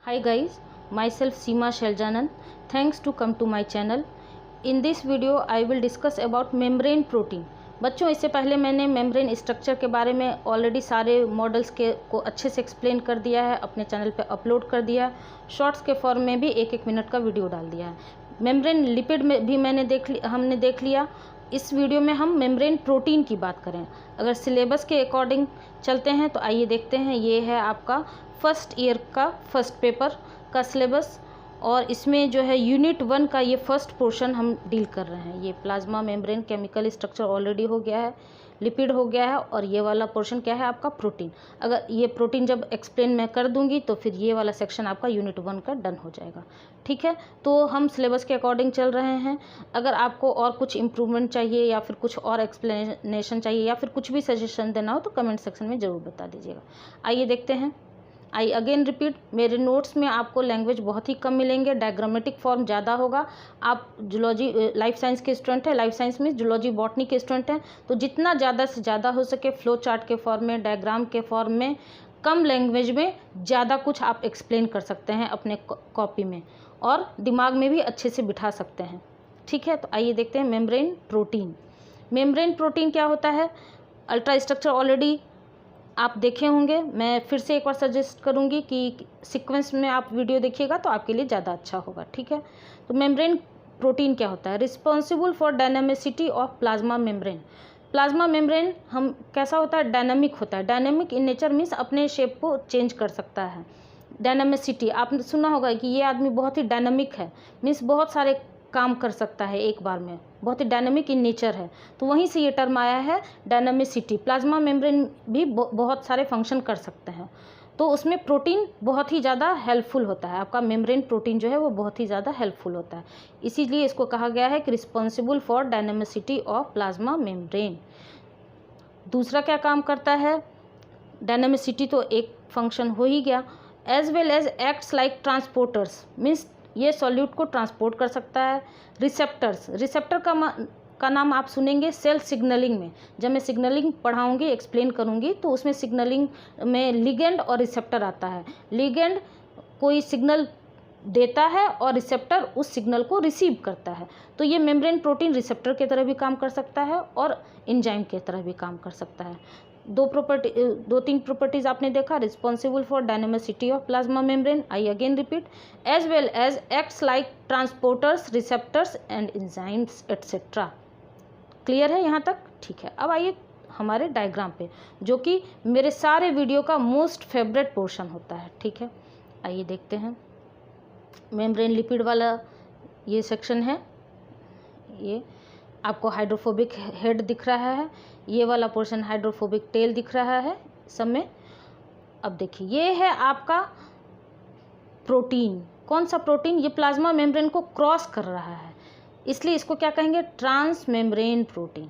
Hi guys, myself Seema Sheljanand. Thanks to come to my channel. In this video I will discuss about membrane protein. बच्चों, इससे पहले मैंने membrane structure के बारे में already सारे मॉडल्स के को अच्छे से एक्सप्लेन कर दिया है, अपने चैनल पे अपलोड कर दिया है। शॉर्ट्स के फॉर्म में भी एक मिनट का वीडियो डाल दिया है। मेम्ब्रेन लिपिड में भी हमने देख लिया। इस वीडियो में हम मेम्ब्रेन प्रोटीन की बात करें। अगर सिलेबस के अकॉर्डिंग चलते हैं तो आइए देखते हैं। ये है आपका फर्स्ट ईयर का फर्स्ट पेपर का सिलेबस और इसमें जो है यूनिट 1 का ये फर्स्ट पोर्शन हम डील कर रहे हैं। ये plasma membrane chemical structure already हो गया है, लिपिड हो गया है और ये वाला पोर्शन क्या है आपका प्रोटीन। अगर ये प्रोटीन जब एक्सप्लेन मैं कर दूंगी तो फिर ये वाला सेक्शन आपका यूनिट 1 का डन हो जाएगा। ठीक है, तो हम सिलेबस के अकॉर्डिंग चल रहे हैं। अगर आपको और कुछ इम्प्रूवमेंट चाहिए या फिर कुछ और एक्सप्लेनेशन चाहिए या फिर कुछ भी सजेशन देना हो तो कमेंट सेक्शन में ज़रूर बता दीजिएगा। आइए देखते हैं। आई अगेन रिपीट, मेरे नोट्स में आपको लैंग्वेज बहुत ही कम मिलेंगे, डायग्रामेटिक फॉर्म ज़्यादा होगा। आप जूलॉजी लाइफ साइंस के स्टूडेंट हैं, लाइफ साइंस में जूलॉजी बॉटनी के स्टूडेंट हैं, तो जितना ज़्यादा से ज़्यादा हो सके फ्लो चार्ट के फॉर्म में, डायग्राम के फॉर्म में, कम लैंग्वेज में ज़्यादा कुछ आप एक्सप्लेन कर सकते हैं अपने कॉपी में और दिमाग में भी अच्छे से बिठा सकते हैं। ठीक है, तो आइए देखते हैं मेम्ब्रेन प्रोटीन। मेम्ब्रेन प्रोटीन क्या होता है? अल्ट्रा स्ट्रक्चर ऑलरेडी आप देखे होंगे। मैं फिर से एक बार सजेस्ट करूंगी कि सीक्वेंस में आप वीडियो देखिएगा तो आपके लिए ज़्यादा अच्छा होगा। ठीक है, तो मेम्ब्रेन प्रोटीन क्या होता है? Responsible for dynamicity of plasma membrane. Plasma membrane हम कैसा होता है? डायनामिक होता है। डायनामिक इन नेचर मीन्स अपने शेप को चेंज कर सकता है। डायनामिसिटी आपने सुना होगा कि ये आदमी बहुत ही डायनामिक है, मीन्स बहुत सारे काम कर सकता है एक बार में, बहुत ही डायनामिक इन नेचर है, तो वहीं से ये टर्म आया है डायनामिसिटी। प्लाज्मा मेम्ब्रेन भी बहुत सारे फंक्शन कर सकते हैं, तो उसमें प्रोटीन बहुत ही ज़्यादा हेल्पफुल होता है। आपका मेम्ब्रेन प्रोटीन जो है वो बहुत ही ज़्यादा हेल्पफुल होता है, इसीलिए इसको कहा गया है कि responsible for dynamicity of plasma membrane. दूसरा क्या काम करता है? डायनामिसिटी तो एक फंक्शन हो ही गया। As well as acts like transporters, means ये सॉल्यूट को ट्रांसपोर्ट कर सकता है। रिसेप्टर्स, रिसेप्टर का नाम आप सुनेंगे सेल सिग्नलिंग में। जब मैं सिग्नलिंग पढ़ाऊंगी, एक्सप्लेन करूंगी तो उसमें सिग्नलिंग में लिगेंड और रिसेप्टर आता है। लिगेंड कोई सिग्नल देता है और रिसेप्टर उस सिग्नल को रिसीव करता है। तो ये मेम्ब्रेन प्रोटीन रिसेप्टर की तरह भी काम कर सकता है और एंजाइम की तरह भी काम कर सकता है। दो तीन प्रॉपर्टीज आपने देखा। Responsible for dynamicity of plasma membrane, I again repeat, as well as acts like transporters, receptors and enzymes etcetera. Clear है यहाँ तक? ठीक है, अब आइए हमारे डायग्राम पे, जो कि मेरे सारे वीडियो का मोस्ट फेवरेट पोर्शन होता है। ठीक है, आइए देखते हैं। मेम्ब्रेन लिपिड वाला ये सेक्शन है। ये आपको हाइड्रोफोबिक हेड दिख रहा है, ये वाला पोर्शन हाइड्रोफोबिक टेल दिख रहा है सब में। अब देखिए, ये है आपका प्रोटीन। कौन सा प्रोटीन? ये प्लाज्मा मेम्ब्रेन को क्रॉस कर रहा है, इसलिए इसको क्या कहेंगे? Transmembrane protein.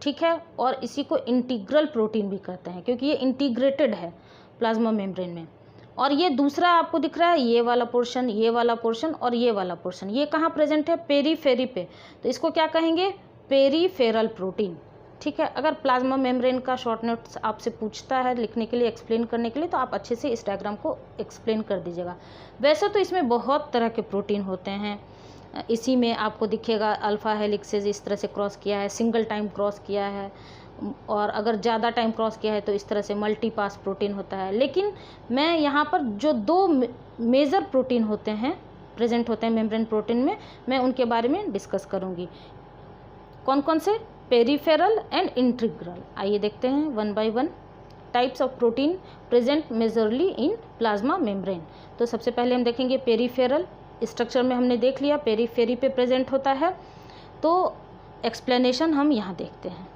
ठीक है, और इसी को इंटीग्रल प्रोटीन भी कहते हैं क्योंकि ये इंटीग्रेटेड है प्लाज्मा मेम्ब्रेन में। और ये दूसरा आपको दिख रहा है, ये वाला पोर्शन, ये वाला पोर्शन और ये वाला पोर्शन, ये कहाँ प्रेजेंट है? पेरीफेरी पे, तो इसको क्या कहेंगे? Peripheral protein. ठीक है, अगर प्लाज्मा मेम्ब्रेन का शॉर्ट नोट्स आपसे पूछता है लिखने के लिए, एक्सप्लेन करने के लिए, तो आप अच्छे से इस डायग्राम को एक्सप्लेन कर दीजिएगा। वैसे तो इसमें बहुत तरह के प्रोटीन होते हैं। इसी में आपको दिखेगा अल्फ़ा हेलिक्सेज इस तरह से क्रॉस किया है, सिंगल टाइम क्रॉस किया है, और अगर ज़्यादा टाइम क्रॉस किया है तो इस तरह से मल्टी पास प्रोटीन होता है। लेकिन मैं यहाँ पर जो दो मेजर प्रोटीन होते हैं, प्रेजेंट होते हैं मेम्ब्रेन प्रोटीन में, मैं उनके बारे में डिस्कस करूँगी। कौन कौन से? Peripheral and integral. आइए देखते हैं one by one. Types of protein present majorly in plasma membrane. तो सबसे पहले हम देखेंगे पेरीफेरल। स्ट्रक्चर में हमने देख लिया पेरीफेरी पे प्रेजेंट होता है, तो एक्सप्लेनेशन हम यहाँ देखते हैं।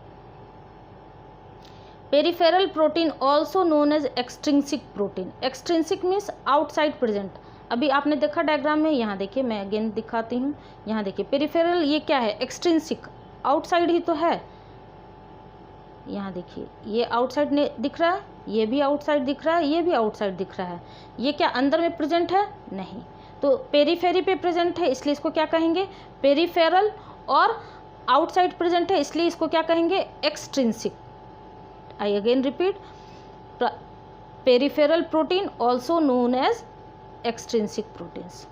Peripheral protein also known as extrinsic protein. Extrinsic means outside present. अभी आपने देखा डायग्राम में, यहाँ देखिए, मैं अगेन दिखाती हूँ। यहाँ देखिए पेरीफेरल ये क्या है? एक्सट्रिंसिक, आउटसाइड ही तो है। यहाँ देखिए, ये आउटसाइड दिख रहा है, ये भी आउटसाइड दिख रहा है, ये भी आउटसाइड दिख रहा है। ये क्या अंदर में प्रेजेंट है? नहीं, तो पेरीफेरी पे प्रेजेंट है इसलिए इसको क्या कहेंगे? पेरीफेरल। और आउटसाइड प्रेजेंट है इसलिए इसको क्या कहेंगे? Extrinsic. I again repeat, peripheral protein also known as extrinsic proteins.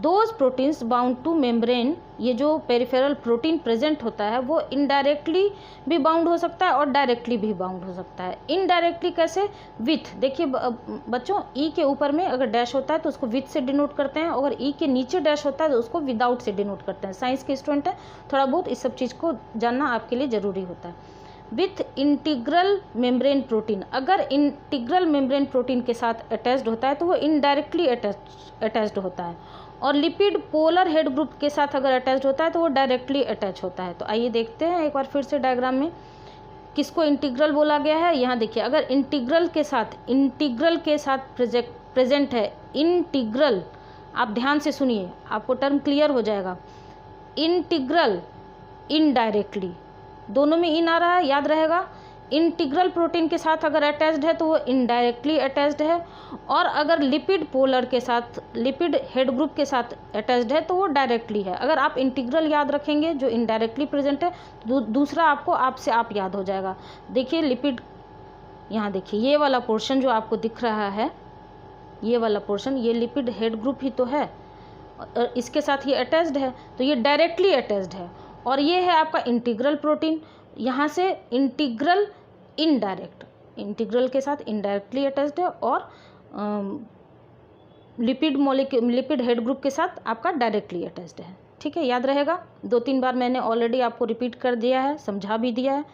Those proteins bound to membrane, ये जो पेरिफेरल प्रोटीन प्रेजेंट होता है वो इनडायरेक्टली भी बाउंड हो सकता है और डायरेक्टली भी बाउंड हो सकता है। इनडायरेक्टली कैसे? विथ, देखिए बच्चों ई के ऊपर में अगर डैश होता है तो उसको विथ से डिनोट करते हैं, अगर ई के नीचे डैश होता है तो उसको विदाउट से डिनोट करते हैं। साइंस के स्टूडेंट है, थोड़ा बहुत इस सब चीज़ को जानना आपके लिए ज़रूरी होता है। विथ इंटीग्रल मेम्ब्रेन प्रोटीन, अगर इंटीग्रल मेम्ब्रेन प्रोटीन के साथ अटैच्ड होता है तो वो इनडायरेक्टली अटैच्ड होता है, और लिपिड पोलर हेड ग्रुप के साथ अगर अटैच्ड होता है तो वो डायरेक्टली अटैच होता है। तो आइए देखते हैं एक बार फिर से डायग्राम में किसको इंटीग्रल बोला गया है। यहाँ देखिए, अगर इंटीग्रल के साथ प्रेजेंट है, इंटीग्रल, आप ध्यान से सुनिए आपको टर्म क्लियर हो जाएगा। इंटीग्रल इनडायरेक्टली, दोनों में इन आ रहा है, याद रहेगा। इंटीग्रल प्रोटीन के साथ अगर अटैच्ड है तो वो इनडायरेक्टली अटैच्ड है, और अगर लिपिड पोलर के साथ, लिपिड हेड ग्रुप के साथ अटैच्ड है तो वो डायरेक्टली है। अगर आप इंटीग्रल याद रखेंगे जो इनडायरेक्टली प्रेजेंट है, दूसरा आपको आपसे आप याद हो जाएगा। देखिए लिपिड, यहाँ देखिए ये वाला पोर्शन जो आपको दिख रहा है, ये वाला पोर्शन, ये लिपिड हेड ग्रुप ही तो है, और इसके साथ ये अटैच्ड है तो ये डायरेक्टली अटैच्ड है। और ये है आपका इंटीग्रल प्रोटीन, यहाँ से इंटीग्रल इनडायरेक्ट, इंटीग्रल के साथ इनडायरेक्टली अटैच्ड है, और लिपिड हेड ग्रुप के साथ आपका डायरेक्टली अटैच्ड है। ठीक है, याद रहेगा। 2-3 बार मैंने ऑलरेडी आपको रिपीट कर दिया है, समझा भी दिया है,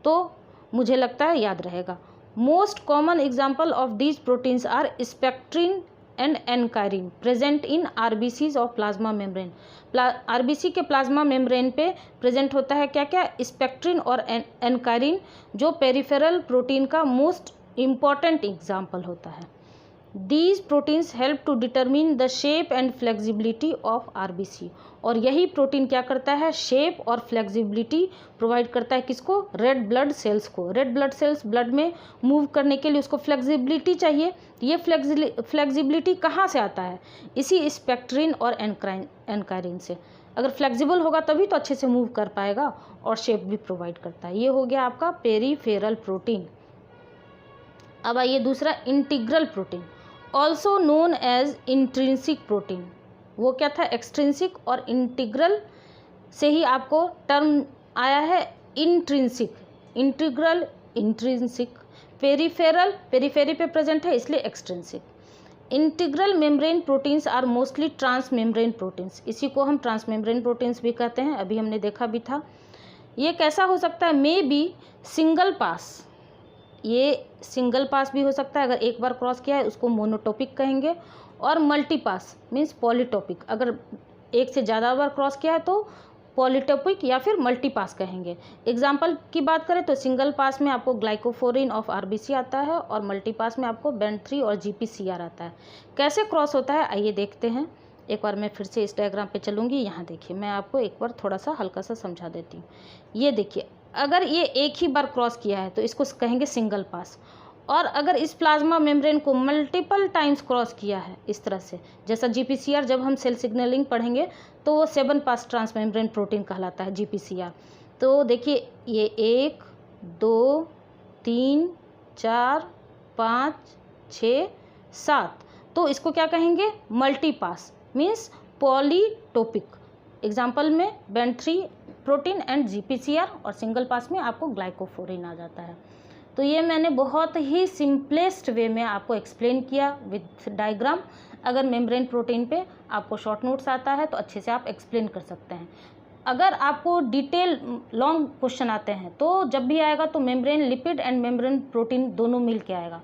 तो मुझे लगता है याद रहेगा। Most common example of these proteins are spectrin and ankyrin present in RBCs of plasma membrane. RBC के प्लाज्मा मेम्ब्रेन पे प्रेजेंट होता है क्या क्या? स्पेक्ट्रिन और एनकायरिन, जो पेरिफेरल प्रोटीन का मोस्ट इम्पॉर्टेंट एग्जाम्पल होता है। These proteins help to determine the shape and flexibility of RBC, और यही प्रोटीन क्या करता है? शेप और फ्लेक्सिबिलिटी प्रोवाइड करता है। किसको? रेड ब्लड सेल्स को। रेड ब्लड सेल्स ब्लड में मूव करने के लिए उसको फ्लेक्सिबिलिटी चाहिए। ये फ्लेक्सिबिलिटी कहाँ से आता है? इसी स्पेक्ट्रिन और एनकायरिन से। अगर फ्लेक्सिबल होगा तभी तो अच्छे से मूव कर पाएगा, और शेप भी प्रोवाइड करता है। ये हो गया आपका पेरीफेरल प्रोटीन। अब आइए दूसरा, integral protein, also known as intrinsic protein. वो क्या था? एक्सट्रिंसिक, और इंटीग्रल से ही आपको टर्म आया है intrinsic. Integral intrinsic, peripheral periphery पे प्रेजेंट है इसलिए extrinsic. Integral membrane proteins are mostly transmembrane proteins, इसी को हम ट्रांस मेम्ब्रेन प्रोटीन्स भी कहते हैं, अभी हमने देखा भी था। ये कैसा हो सकता है? मे बी सिंगल पास, ये सिंगल पास भी हो सकता है, अगर एक बार क्रॉस किया है उसको मोनोटोपिक कहेंगे, और मल्टी पास मीन्स पॉलीटोपिक, अगर एक से ज़्यादा बार क्रॉस किया है तो पॉलीटोपिक या फिर मल्टी पास कहेंगे। एग्जाम्पल की बात करें तो सिंगल पास में आपको ग्लाइकोफोरिन ऑफ आरबीसी आता है, और मल्टी पास में आपको BAND3 और GPCR आता है। कैसे क्रॉस होता है आइए देखते हैं। एक बार मैं फिर से इस डायग्राम पे चलूँगी। यहाँ देखिए, मैं आपको एक बार थोड़ा सा हल्का सा समझा देती हूँ। ये देखिए, अगर ये एक ही बार क्रॉस किया है तो इसको कहेंगे सिंगल पास, और अगर इस प्लाज्मा मेम्ब्रेन को मल्टीपल टाइम्स क्रॉस किया है इस तरह से, जैसा GPCR, जब हम सेल सिग्नलिंग पढ़ेंगे तो वो 7 पास ट्रांस मेम्ब्रेन प्रोटीन कहलाता है GPCR। तो देखिए ये 1 2 3 4 5 6 7, तो इसको क्या कहेंगे? Multi pass means polytopic. Example में BAND3 प्रोटीन एंड GPCR, और सिंगल पास में आपको ग्लाइकोफोरिन आ जाता है। तो ये मैंने बहुत ही सिंपलेस्ट वे में आपको एक्सप्लेन किया विद डायग्राम। अगर मेम्ब्रेन प्रोटीन पे आपको शॉर्ट नोट्स आता है तो अच्छे से आप एक्सप्लेन कर सकते हैं। अगर आपको डिटेल लॉन्ग क्वेश्चन आते हैं तो जब भी आएगा तो membrane lipid and membrane protein दोनों मिल के आएगा।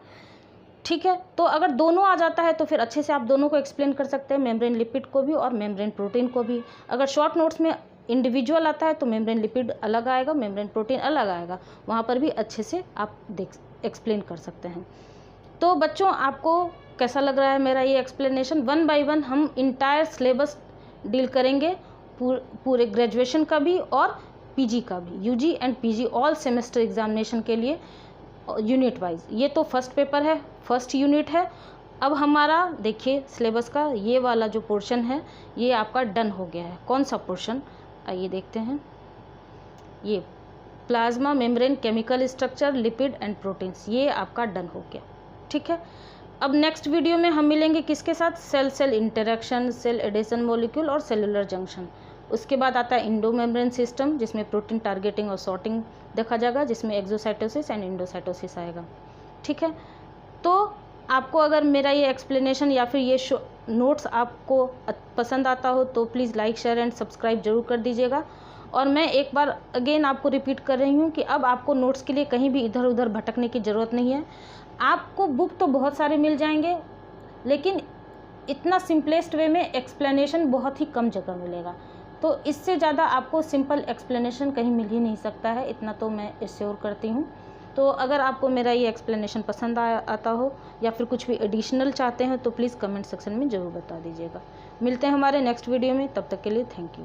ठीक है, तो अगर दोनों आ जाता है तो फिर अच्छे से आप दोनों को एक्सप्लेन कर सकते हैं, मेम्ब्रेन लिपिड को भी और मेम्ब्रेन प्रोटीन को भी। अगर शॉर्ट नोट्स में इंडिविजुअल आता है तो मेम्ब्रेन लिपिड अलग आएगा, मेम्ब्रेन प्रोटीन अलग आएगा, वहाँ पर भी अच्छे से आप एक्सप्लेन कर सकते हैं। तो बच्चों आपको कैसा लग रहा है मेरा ये एक्सप्लेनेशन? 1 बाय 1 हम इंटायर सिलेबस डील करेंगे, पूरे ग्रेजुएशन का भी और पीजी का भी, UG and PG all semester examination के लिए यूनिट वाइज। ये तो फर्स्ट पेपर है, फर्स्ट यूनिट है। अब हमारा देखिए सिलेबस का ये वाला जो पोर्शन है ये आपका डन हो गया है। कौन सा पोर्शन? आइए देखते हैं। ये plasma membrane chemical structure, lipid and proteins, ये आपका डन हो गया। ठीक है, अब नेक्स्ट वीडियो में हम मिलेंगे किसके साथ, cell cell interaction, cell adhesion molecule और सेलुलर जंक्शन। उसके बाद आता है इंडो मेम्ब्रेन सिस्टम, जिसमें प्रोटीन टारगेटिंग और सॉर्टिंग देखा जाएगा, जिसमें एक्सोसाइटोसिस एंड इंडोसाइटोसिस आएगा। ठीक है, तो आपको अगर मेरा ये एक्सप्लेनेशन या फिर ये नोट्स आपको पसंद आता हो तो please like share and subscribe जरूर कर दीजिएगा। और मैं एक बार अगेन आपको रिपीट कर रही हूँ कि अब आपको नोट्स के लिए कहीं भी इधर उधर भटकने की ज़रूरत नहीं है। आपको बुक तो बहुत सारे मिल जाएंगे, लेकिन इतना सिंपलेस्ट वे में एक्सप्लेनेशन बहुत ही कम जगह मिलेगा। तो इससे ज़्यादा आपको सिंपल एक्सप्लेनेशन कहीं मिल ही नहीं सकता है, इतना तो मैं एश्योर करती हूँ। तो अगर आपको मेरा ये एक्सप्लेनेशन पसंद आता हो या फिर कुछ भी एडिशनल चाहते हैं तो प्लीज़ कमेंट सेक्शन में ज़रूर बता दीजिएगा। मिलते हैं हमारे नेक्स्ट वीडियो में, तब तक के लिए थैंक यू।